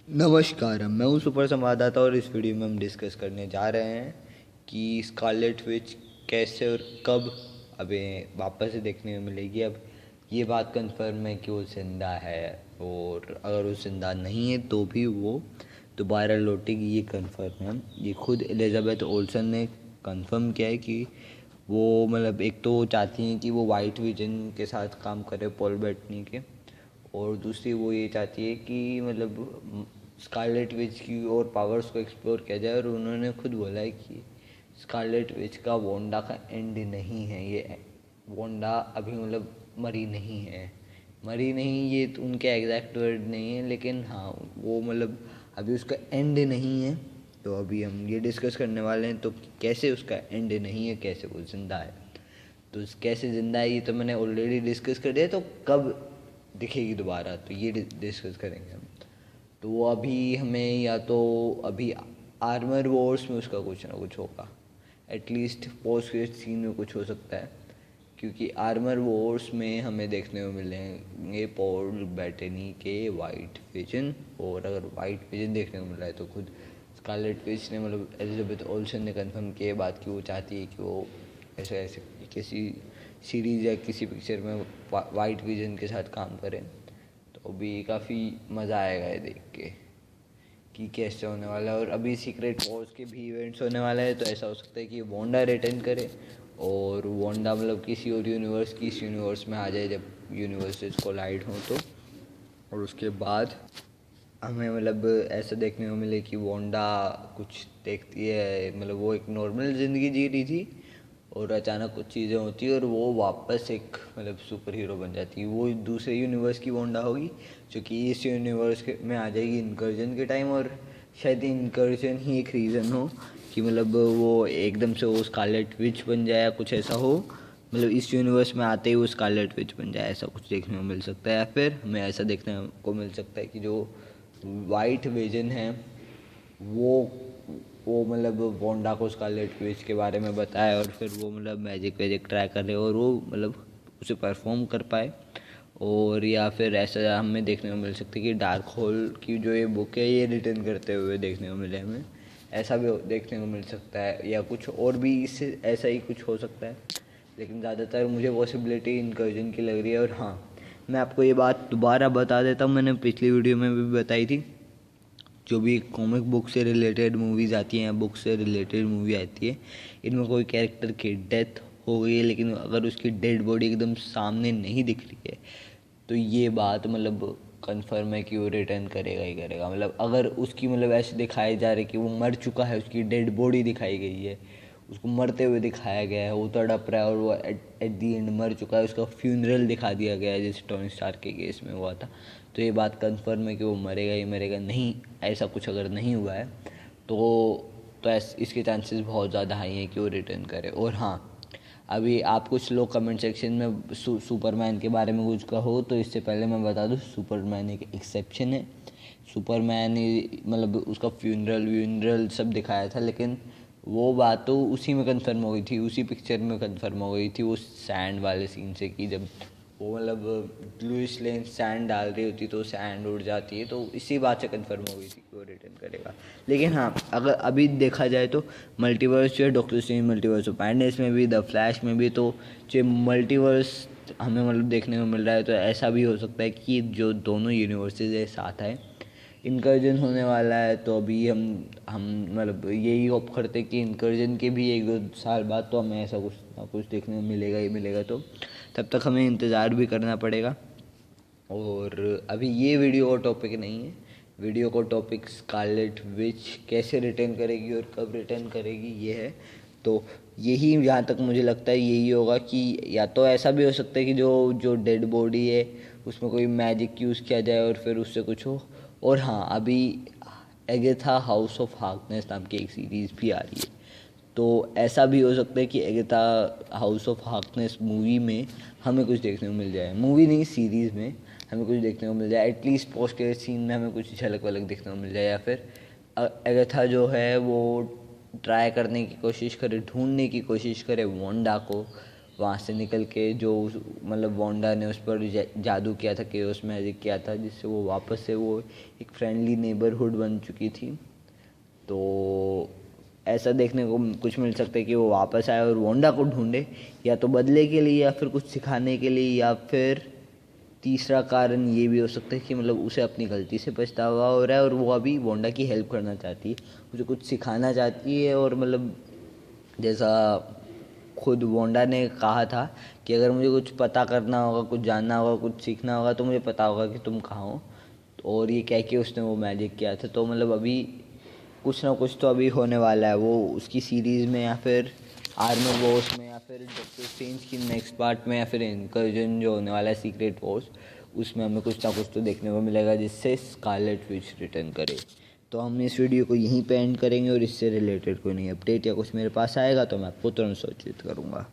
नमस्कार, मैं हूँ सुपर संवाददाता और इस वीडियो में हम डिस्कस करने जा रहे हैं कि स्कारलेट विच कैसे और कब हमें वापस से देखने को मिलेगी। अब ये बात कंफर्म है कि वो जिंदा है, और अगर वो जिंदा नहीं है तो भी वो दोबारा लौटेगी, ये कंफर्म है। ये खुद एलिजाबेथ ओल्सन ने कंफर्म किया है कि वो मतलब एक तो वो चाहती हैं कि वो वाइट विजन के साथ काम करे, पॉल बेटनी के, और दूसरी वो ये चाहती है कि मतलब स्कारलेट विच की और पावर्स को एक्सप्लोर किया जाए। और उन्होंने खुद बोला है कि स्कारलेट विच का वांडा का एंड नहीं है, ये वांडा अभी मतलब मरी नहीं, ये तो उनके एग्जैक्ट वर्ड नहीं है, लेकिन हाँ वो मतलब अभी उसका एंड नहीं है। तो अभी हम ये डिस्कस करने वाले हैं तो कैसे उसका एंड नहीं है, कैसे वो जिंदा है। तो कैसे ज़िंदा है ये तो मैंने ऑलरेडी डिस्कस कर दिया, तो कब दिखेगी दोबारा तो ये डिस्कस करेंगे हम। तो अभी हमें या तो अभी आर्मर वॉर्स में उसका कुछ ना कुछ होगा, एटलीस्ट पोस्ट क्रेडिट सीन में कुछ हो सकता है, क्योंकि आर्मर वॉर्स में हमें देखने को मिलेंगे पॉल बेटनी के वाइट विजन। और अगर वाइट विजन देखने को मिल रहा है तो खुद स्कारलेट विच ने मतलब एलिजाबेथ ओल्सन ने कंफर्म किया बात कि वो चाहती है कि वो ऐसे ऐसे किसी सीरीज़ या किसी पिक्चर में वाइट विजन के साथ काम करें। तो अभी काफ़ी मज़ा आएगा ये देख के कि कैसे होने वाला है। और अभी सीक्रेट वॉर्स के भी इवेंट्स होने वाला है, तो ऐसा हो सकता है कि वांडा रिटर्न करे और वांडा मतलब किसी और यूनिवर्स की इस यूनिवर्स में आ जाए जब यूनिवर्सेस कोलाइड हों तो। और उसके बाद हमें मतलब ऐसा देखने को मिले कि वांडा कुछ देखती है, मतलब वो एक नॉर्मल ज़िंदगी जी रही थी और अचानक कुछ चीज़ें होती है और वो वापस एक मतलब सुपर हीरो बन जाती है। वो दूसरे यूनिवर्स की वांडा होगी जो कि इस यूनिवर्स में आ जाएगी इनकर्जन के टाइम। और शायद इनकर्जन ही एक रीज़न हो कि मतलब वो एकदम से वो स्कारलेट विच बन जाए या कुछ ऐसा हो, मतलब इस यूनिवर्स में आते ही वो स्कारलेट विच बन जाए, ऐसा कुछ देखने को मिल सकता है। या फिर हमें ऐसा देखने को मिल सकता है कि जो वाइट विजन है वो मतलब वांडा को स्कारलेट विच के बारे में बताए और फिर वो मतलब मैजिक वैजिक ट्राई करे और वो मतलब उसे परफॉर्म कर पाए। और या फिर ऐसा हमें देखने को मिल सकता है कि डार्क होल की जो ये बुक है ये रिटर्न करते हुए देखने को मिले हमें, ऐसा भी देखने को मिल सकता है। या कुछ और भी इससे ऐसा ही कुछ हो सकता है, लेकिन ज़्यादातर मुझे पॉसिबिलिटी इनकर्जन की लग रही है। और हाँ, मैं आपको ये बात दोबारा बता देता हूँ, मैंने पिछली वीडियो में भी बताई थी, जो भी कॉमिक बुक से रिलेटेड मूवीज़ आती हैं या बुक से रिलेटेड मूवी आती है, इनमें कोई कैरेक्टर की डेथ हो गई है लेकिन अगर उसकी डेड बॉडी एकदम सामने नहीं दिख रही है तो ये बात मतलब कंफर्म है कि वो रिटर्न करेगा ही करेगा। मतलब अगर उसकी मतलब ऐसे दिखाया जा रहा है कि वो मर चुका है, उसकी डेड बॉडी दिखाई गई है, उसको मरते हुए दिखाया गया है, वो तड़प रहा है और वो एट दी एंड मर चुका है, उसका फ्यूनरल दिखा दिया गया है जैसे टोनी स्टार्क के केस में हुआ था, तो ये बात कंफर्म है कि वो मरेगा ही मरेगा। नहीं, ऐसा कुछ अगर नहीं हुआ है तो इसके चांसेस बहुत ज़्यादा हाई हैं कि वो रिटर्न करे। और हाँ, अभी आप कुछ लोग कमेंट सेक्शन में सुपरमैन के बारे में कुछ कहो, तो इससे पहले मैं बता दूँ सुपरमैन एक एक्सेप्शन है। सुपरमैन मतलब उसका फ्यूनरल सब दिखाया था, लेकिन वो बात तो उसी में कंफर्म हो गई थी, उसी पिक्चर में कंफर्म हो गई थी वो सैंड वाले सीन से, कि जब वो मतलब लुइस लेन सैंड डाल रही होती तो सैंड उड़ जाती है, तो इसी बात से कंफर्म हो गई थी कि वो रिटर्न करेगा। लेकिन हाँ, अगर अभी देखा जाए तो मल्टीवर्स जो है, doctor strange multiverse of madness में भी, द फ्लैश में भी, तो जो मल्टीवर्स हमें मतलब देखने को मिल रहा है, तो ऐसा भी हो सकता है कि जो दोनों यूनिवर्सेज है साथ आए, इनकर्जन होने वाला है। तो अभी हम मतलब यही होप करते कि इनकर्जन के भी एक दो साल बाद तो हमें ऐसा कुछ ना कुछ देखने को मिलेगा ही मिलेगा, तो तब तक हमें इंतज़ार भी करना पड़ेगा। और अभी ये वीडियो का टॉपिक नहीं है, वीडियो का टॉपिक स्कारलेट विच कैसे रिटर्न करेगी और कब रिटर्न करेगी ये है। तो यही जहाँ तक मुझे लगता है यही होगा कि या तो ऐसा भी हो सकता है कि जो जो डेड बॉडी है उसमें कोई मैजिक यूज़ किया जाए और फिर उससे कुछ हो। और हाँ, अभी एगेथा हाउस ऑफ हार्कनेस नाम की एक सीरीज़ भी आ रही है, तो ऐसा भी हो सकता है कि एगेथा हाउस ऑफ हार्कनेस मूवी में हमें कुछ देखने को मिल जाए, मूवी नहीं सीरीज़ में हमें कुछ देखने को मिल जाए, एटलीस्ट पोस्ट क्रेडिट सीन में हमें कुछ झलक वलक देखने को मिल जाए। या फिर एगेथा जो है वो ट्राई करने की कोशिश करे, ढूंढने की कोशिश करे वांडा को, वहाँ से निकल के जो मतलब वांडा ने उस पर जादू किया था, केओस मैजिक किया था, जिससे वो वापस से वो एक फ्रेंडली नेबरहुड बन चुकी थी। तो ऐसा देखने को कुछ मिल सकता है कि वो वापस आए और वांडा को ढूंढे, या तो बदले के लिए या फिर कुछ सिखाने के लिए, या फिर तीसरा कारण ये भी हो सकता है कि मतलब उसे अपनी गलती से पछतावा हो रहा है और वो अभी वांडा की हेल्प करना चाहती है, उसे कुछ सिखाना चाहती है। और मतलब जैसा खुद वांडा ने कहा था कि अगर मुझे कुछ पता करना होगा, कुछ जानना होगा, कुछ सीखना होगा, तो मुझे पता होगा कि तुम कहाँ हो। और ये कह के उसने वो मैजिक किया था। तो मतलब अभी कुछ ना कुछ तो अभी होने वाला है, वो उसकी सीरीज़ में या फिर आर्मर वॉर्स में या फिर डॉक्टर स्ट्रेंज की नेक्स्ट पार्ट में या फिर इनकर्जन जो होने वाला है सीक्रेट वॉर्स, उसमें हमें कुछ ना कुछ तो देखने को मिलेगा जिससे स्कारलेट विच रिटर्न करे। तो हम इस वीडियो को यहीं पे एंड करेंगे और इससे रिलेटेड कोई नई अपडेट या कुछ मेरे पास आएगा तो मैं आपको तुरंत सूचित करूँगा।